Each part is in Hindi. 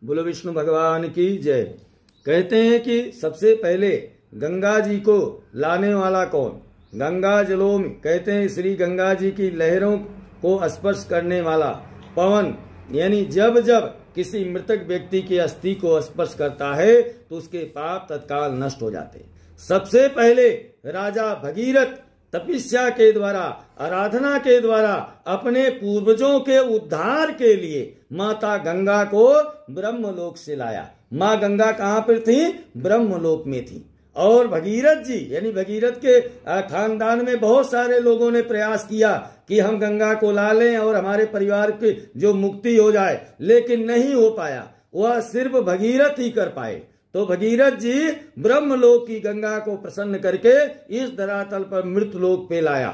बोलो विष्णु भगवान की जय। कहते हैं कि सबसे पहले गंगा जी को लाने वाला कौन? गंगा जलों में कहते हैं श्री गंगा जी की लहरों को स्पर्श करने वाला पवन, यानी जब जब किसी मृतक व्यक्ति की अस्थि को स्पर्श करता है तो उसके पाप तत्काल नष्ट हो जाते। सबसे पहले राजा भगीरथ तपस्या के द्वारा, आराधना के द्वारा अपने पूर्वजों के उद्धार के लिए माता गंगा को ब्रह्मलोक से लाया। माँ गंगा कहाँ पर थी? ब्रह्मलोक में थी। और भगीरथ जी यानी भगीरथ के खानदान में बहुत सारे लोगों ने प्रयास किया कि हम गंगा को ला लें और हमारे परिवार की जो मुक्ति हो जाए, लेकिन नहीं हो पाया। वह सिर्फ भगीरथ ही कर पाए। तो भगीरथ जी ब्रह्मलोक की गंगा को प्रसन्न करके इस धरातल पर मृत लोक पे लाया।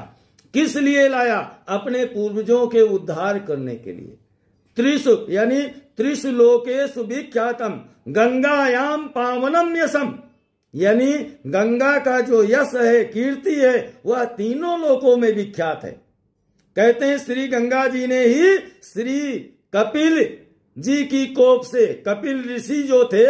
किस लिए लाया? अपने पूर्वजों के उद्धार करने के लिए। त्रिशु यानी त्रिशुलोकेषु विख्यातम गंगायाम पावनम यशम, यानी गंगा का जो यश है, कीर्ति है, वह तीनों लोकों में विख्यात है। कहते हैं श्री गंगा जी ने ही श्री कपिल जी की कोप से, कपिल ऋषि जो थे,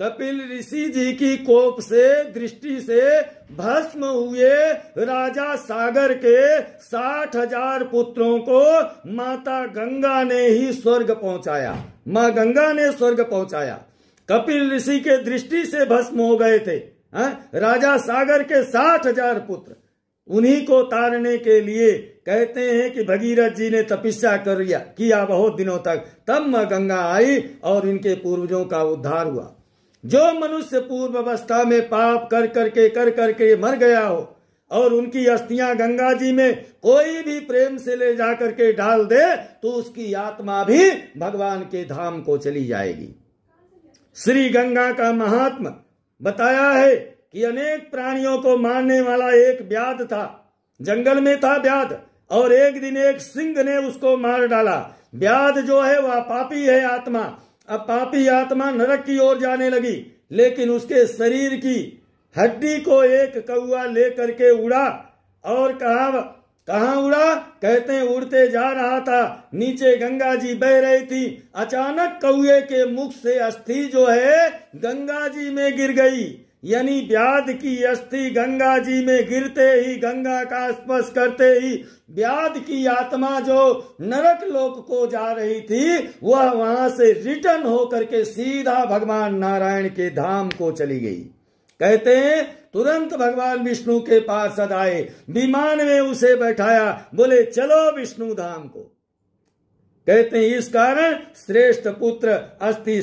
कपिल ऋषि जी की कोप से, दृष्टि से भस्म हुए राजा सागर के 60,000 पुत्रों को माता गंगा ने ही स्वर्ग पहुंचाया। माँ गंगा ने स्वर्ग पहुंचाया। कपिल ऋषि के दृष्टि से भस्म हो गए थे राजा सागर के 60,000 पुत्र। उन्हीं को तारने के लिए कहते हैं कि भगीरथ जी ने तपस्या किया बहुत दिनों तक। तब माँ गंगा आई और इनके पूर्वजों का उद्धार हुआ। जो मनुष्य पूर्व अवस्था में पाप कर करके मर गया हो और उनकी अस्थियां गंगा जी में कोई भी प्रेम से ले जा करके डाल दे तो उसकी आत्मा भी भगवान के धाम को चली जाएगी। श्री गंगा का महात्मा बताया है कि अनेक प्राणियों को मारने वाला एक व्याध था। जंगल में था व्याध और एक दिन एक सिंह ने उसको मार डाला। व्याध जो है वह पापी है आत्मा। अब पापी आत्मा नरक की ओर जाने लगी, लेकिन उसके शरीर की हड्डी को एक कौआ ले करके उड़ा। और कहाँ उड़ा? कहते हैं उड़ते जा रहा था, नीचे गंगा जी बह रही थी। अचानक कौए के मुख से अस्थि जो है गंगा जी में गिर गई। यानी व्याध की अस्थि गंगा जी में गिरते ही, गंगा का स्पर्श करते ही व्याध की आत्मा जो नरक लोक को जा रही थी वह वहां से रिटर्न होकर के सीधा भगवान नारायण के धाम को चली गई। कहते हैं तुरंत भगवान विष्णु के पास आए, विमान में उसे बैठाया, बोले चलो विष्णु धाम को। कहते हैं इस कारण श्रेष्ठ पुत्र अस्थि